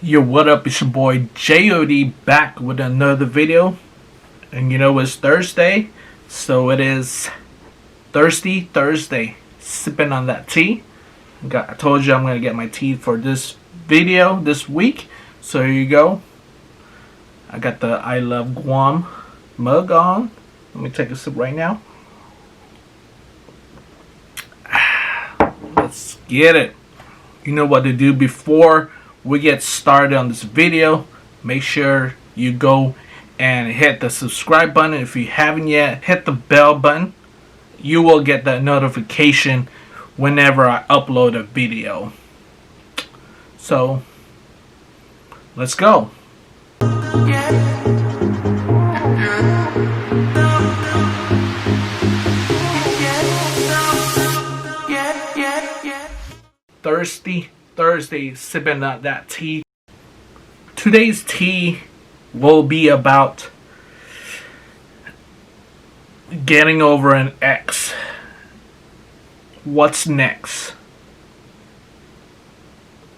Yo, what up? It's your boy j.o.d back with another video. And you know it's Thursday, so it is Thursday. Sipping on that tea. I told you I'm gonna get my tea for this video this week. So here you go. I got the I Love Guam mug on. Let me take a sip right now. Let's get it. You know what to do before we get started on this video. Make sure you go and hit the subscribe button. If you haven't yet, hit the bell button. You will get the notification whenever I upload a video. So let's go. Thursday sipping on that tea. Today's tea will be about getting over an ex. What's next?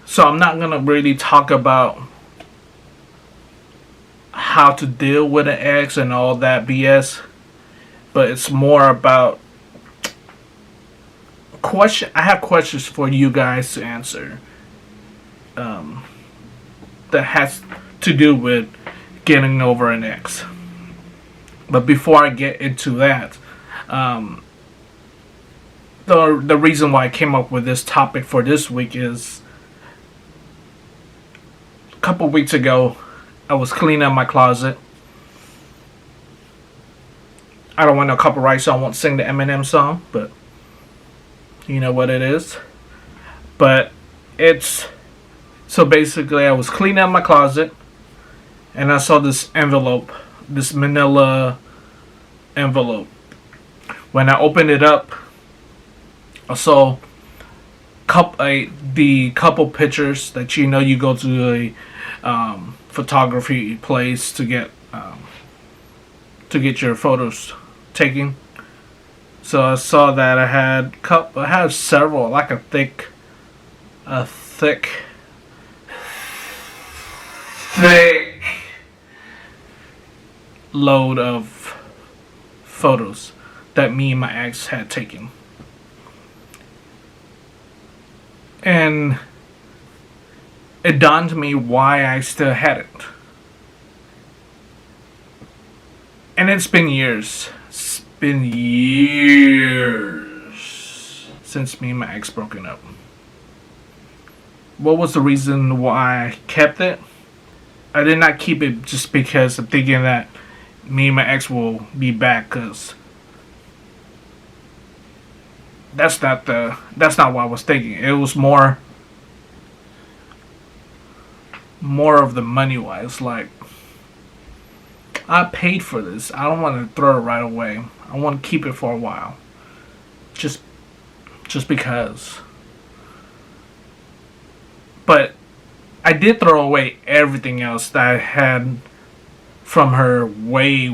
So I'm not gonna really talk about how to deal with an ex and all that BS, but it's more about I have questions for you guys to answer that has to do with getting over an ex. But before I get into that, the reason why I came up with this topic for this week is a couple weeks ago I was cleaning up my closet. I don't want no copyright, so I won't sing the Eminem song, but you know what it is. But it's so basically I was cleaning up my closet and I saw this envelope, this manila envelope. When I opened it up, I saw the couple pictures that you go to a photography place to get your photos taken. So I saw that I had several, like a thick load of photos that me and my ex had taken. And it dawned on me why I still had it. And it's been years. It's been years since me and my ex broken up. What was the reason why I kept it? I did not keep it just because I'm thinking that me and my ex will be back, because that's not what I was thinking. It was more of the money wise. Like, I paid for this. I don't want to throw it right away. I want to keep it for a while. Just because. But I did throw away everything else that I had from her way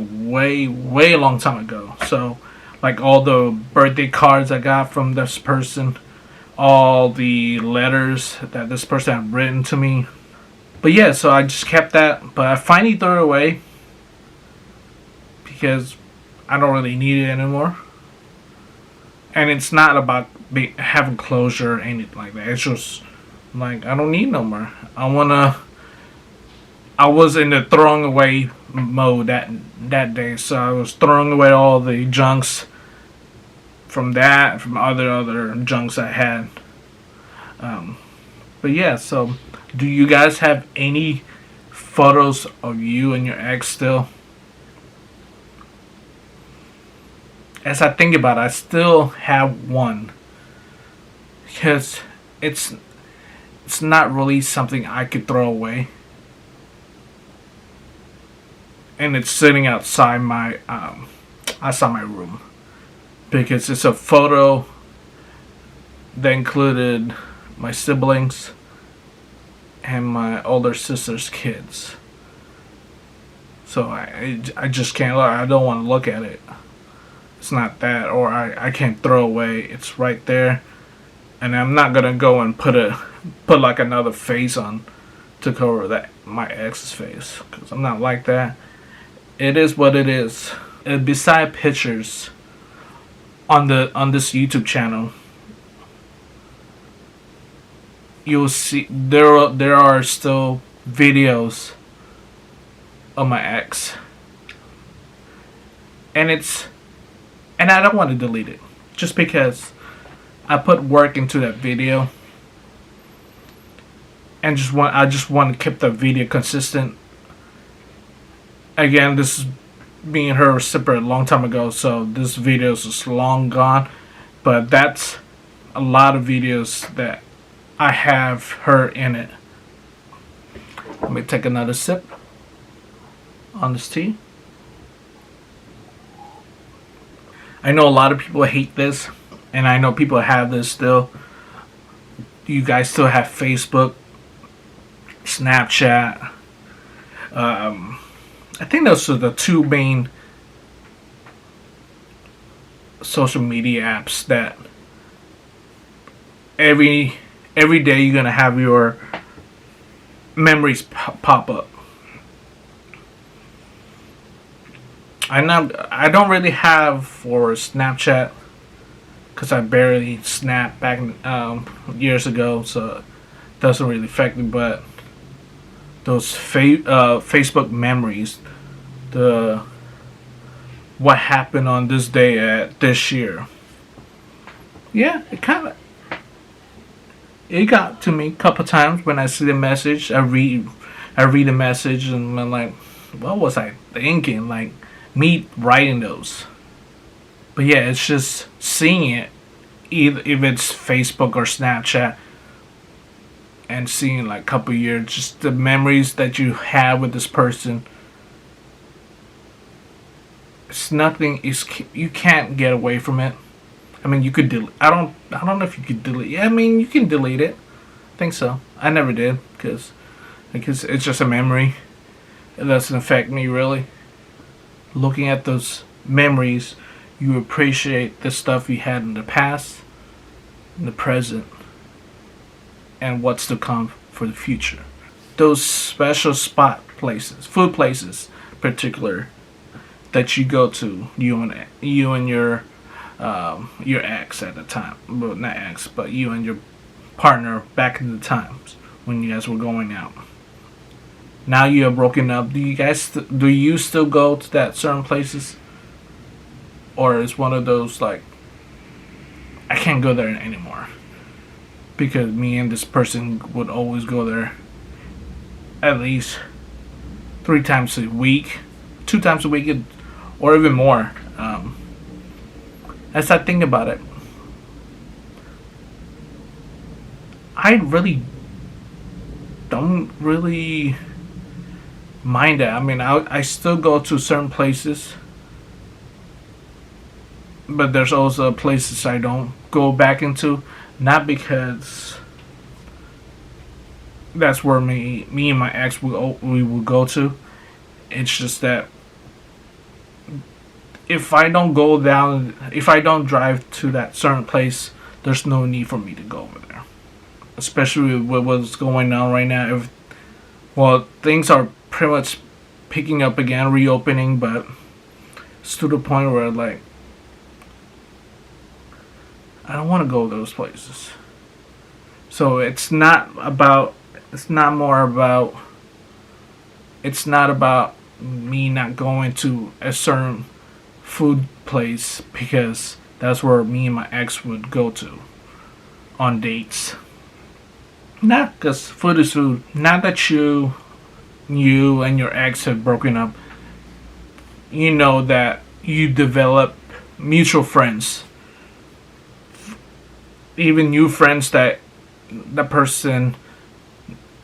long time ago. So, like all the birthday cards I got from this person, all the letters that this person had written to me. But yeah, so I just kept that. But I finally threw it away because I don't really need it anymore. And it's not about having closure or anything like that. It's just like, I don't need no more. I was in the throwing away mode that day, so I was throwing away all the junks from other junks I had. But yeah, so do you guys have any photos of you and your ex still? As I think about it, I still have one, because it's not really something I could throw away, and it's sitting outside my room, because it's a photo that included my siblings and my older sister's kids. So I just can't look. I don't want to look at it. It's not that, or I can't throw away. It's right there, and I'm not gonna go and put like another face on to cover that my ex's face, because I'm not like that. It is what it is. And beside pictures on this YouTube channel, you'll see there are still videos of my ex, and I don't want to delete it just because I put work into that video, and I just want to keep the video consistent. Again, this is me and her separate a long time ago, so this video is just long gone. But that's a lot of videos that I have her in it. Let me take another sip on this tea. I know a lot of people hate this, and I know people have this still. You guys still have Facebook, Snapchat. I think those are the two main social media apps that every day you're gonna have your memories pop up. I don't really have for Snapchat because I barely snapped back years ago, so it doesn't really affect me. But those Facebook memories, the what happened on this day at this year. Yeah, it got to me a couple times when I see the message. I read the message and I'm like, what was I thinking? Like me writing those. But yeah, it's just seeing it, either if it's Facebook or Snapchat, and seeing like a couple years, just the memories that you have with this person. It's nothing. You can't get away from it. I mean, you could delete. I don't know if you could delete. Yeah, I mean, you can delete it. I think so. I never did because it's just a memory. It doesn't affect me really. Looking at those memories, you appreciate the stuff you had in the past, in the present, and what's to come for the future. Those special spot places, food places, particular, that you go to, you and your ex at the time, well, not ex, but you and your partner back in the times when you guys were going out. Now you are broken up. Do you still go to that certain places, or is one of those like, I can't go there anymore because me and this person would always go there at least 3 times a week, 2 times a week, or even more. As I think about it, I really don't really mind that. I mean, I still go to certain places, but there's also places I don't go back into, not because that's where me and my ex we would go to. It's just that if I don't drive to that certain place, there's no need for me to go over there. Especially with what's going on right now. Things are pretty much picking up again, reopening, but it's to the point where like I don't want to go to those places. So it's not about me not going to a certain food place because that's where me and my ex would go to on dates. Not because food is food. Not that you and your ex have broken up. You know that you develop mutual friends, even new friends that the person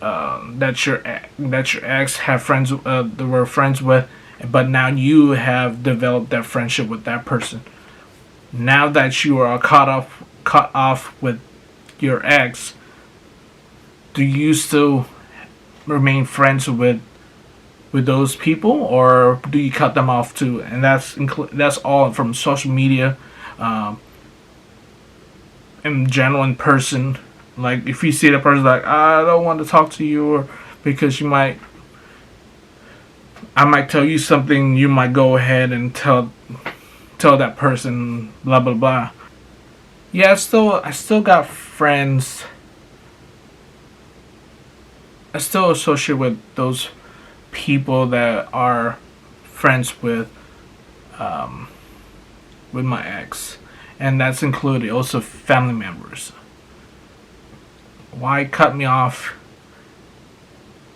that your ex have friends were friends with, but now you have developed that friendship with that person. Now that you are cut off with your ex, do you still remain friends with those people, or do you cut them off too? And that's all from social media, in general, in person. Like if you see the person like, I don't want to talk to you, or because I might tell you something, you might go ahead and tell that person blah blah blah. Yeah, I still got friends. I still associate with those people that are friends with my ex, and that's included also family members. Why cut me off,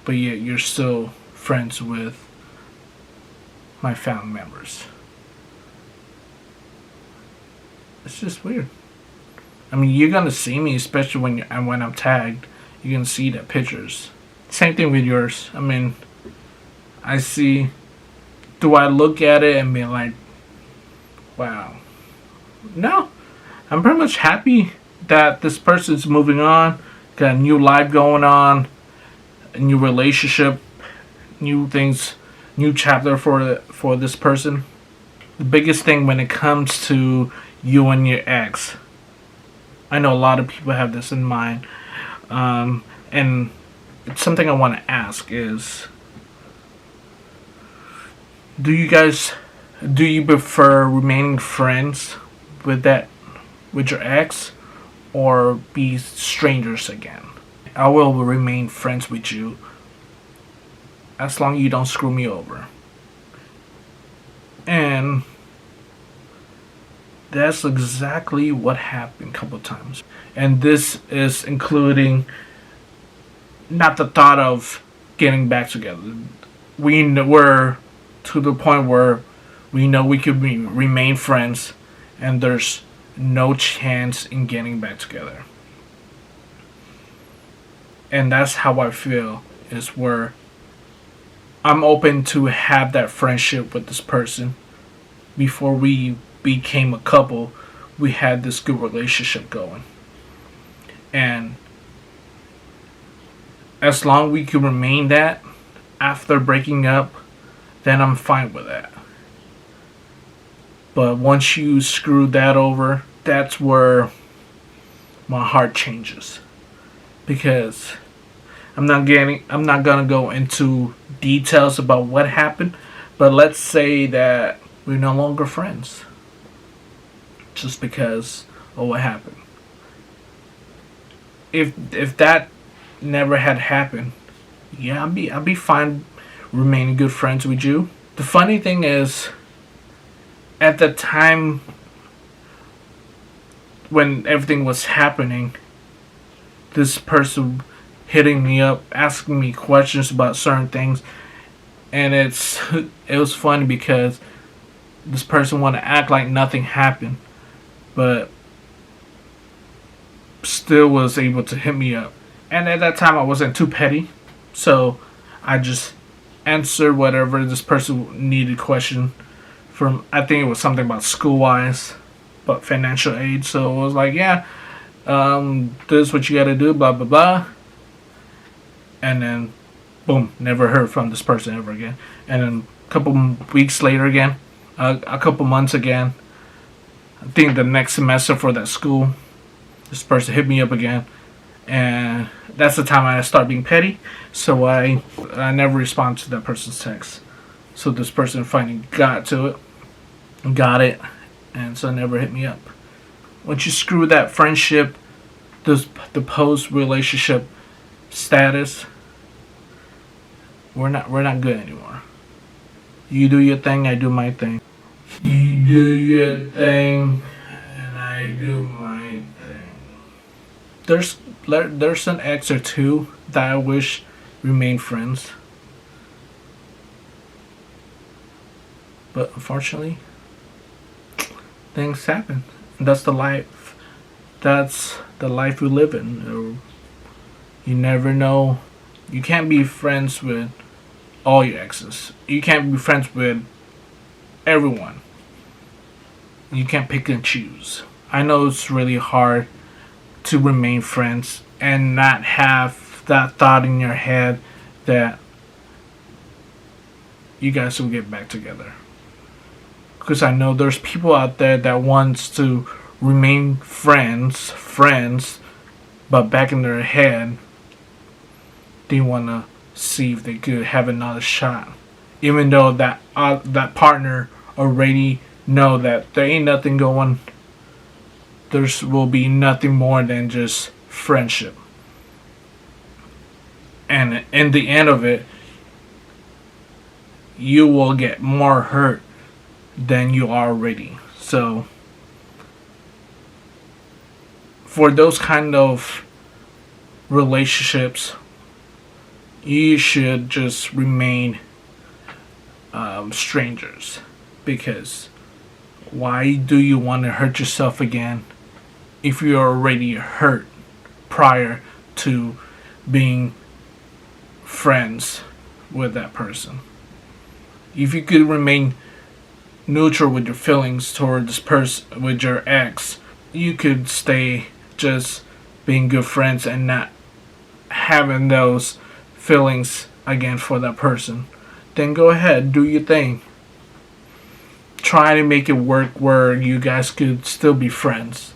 but yet you're still friends with my family members? It's just weird. I mean, you're gonna see me, especially when I'm tagged. You're gonna see the pictures. Same thing with yours. I mean, I see. Do I look at it and be like, wow? No. I'm pretty much happy that this person's moving on, got a new life going on, a new relationship, new things, new chapter for this person. The biggest thing when it comes to you and your ex, I know a lot of people have this in mind, and it's something I want to ask is, do you prefer remaining friends with your ex, or be strangers again? I will remain friends with you as long as you don't screw me over. And that's exactly what happened a couple times. And this is including not the thought of getting back together. We're to the point where we know we could remain friends, and there's no chance in getting back together. And that's how I feel, is where I'm open to have that friendship with this person. Before we became a couple, we had this good relationship going. And as long as we can remain that after breaking up, then I'm fine with that. But once you screw that over, that's where my heart changes. Because I'm not gonna go into details about what happened, but let's say that we're no longer friends just because of what happened. If that never had happened, yeah, I'd be fine remaining good friends with you. The funny thing is, at the time when everything was happening, this person hitting me up, asking me questions about certain things, and it was funny because this person wanted to act like nothing happened, but still was able to hit me up. And at that time, I wasn't too petty, so I just answered whatever this person needed question from. I think it was something about school wise, but financial aid. So it was like, yeah, this is what you got to do, blah blah blah. And then, boom, never heard from this person ever again. And then a couple weeks later again, a couple months again, I think the next semester for that school, this person hit me up again, and that's the time I start being petty. So I never respond to that person's text. So this person finally got it, and so never hit me up. Once you screw that friendship, the post relationship status, we're not good anymore. You do your thing, I do my thing. You do your thing, and I do my thing. There's an ex or two that I wish remained friends, but unfortunately, things happen. That's the life. That's the life we live in. You never know. You can't be friends with all your exes. You can't be friends with everyone. You can't pick and choose. I know it's really hard to remain friends and not have that thought in your head that you guys will get back together. Because I know there's people out there that wants to remain friends, but back in their head, they want to see if they could have another shot, even though that partner already know that there ain't nothing going. There will be nothing more than just friendship, and in the end of it, you will get more hurt than you are already. So for those kind of relationships, you should just remain strangers, because why do you want to hurt yourself again if you're already hurt prior to being friends with that person? If you could remain neutral with your feelings toward this person, with your ex, you could stay just being good friends and not having those feelings again for that person. Then go ahead, do your thing. Try to make it work where you guys could still be friends.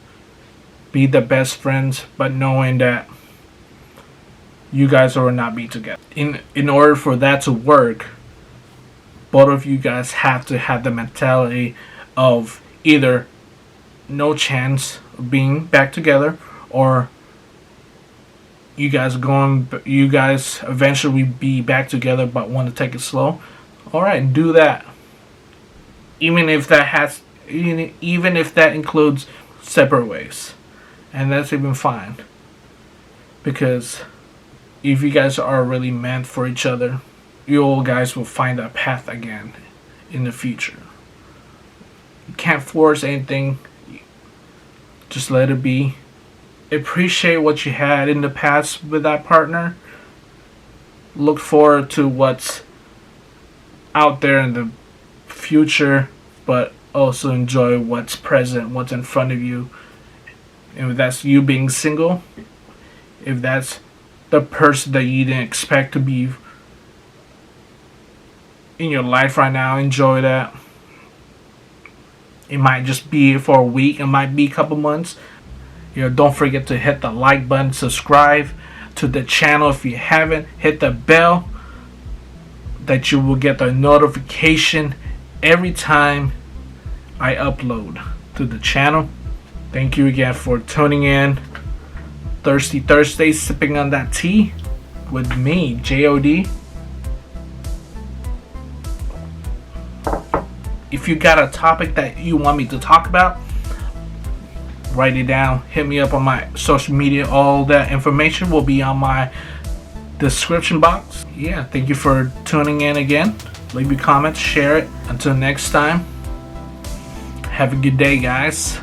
Be the best friends, but knowing that you guys will not be together. In order for that to work, both of you guys have to have the mentality of either no chance of being back together, or you guys eventually be back together but want to take it slow. Alright, do that. Even if that includes separate ways. And that's even fine. Because if you guys are really meant for each other, you all guys will find that path again in the future. You can't force anything. Just let it be. Appreciate what you had in the past with that partner. Look forward to what's out there in the future, but also enjoy what's present, what's in front of you. And if that's you being single, if that's the person that you didn't expect to be in your life right now, enjoy that. It might just be for a week, it might be a couple months. Don't forget to hit the like button, subscribe to the channel if you haven't, hit the bell that you will get the notification every time I upload to the channel. Thank you again for tuning in. Thursday Sipping on That Tea with me, j.o.d. If you got a topic that you want me to talk about, write it down. Hit me up on my social media. All that information will be on my description box. Yeah, thank you for tuning in again. Leave your comments, share it. Until next time, have a good day, guys.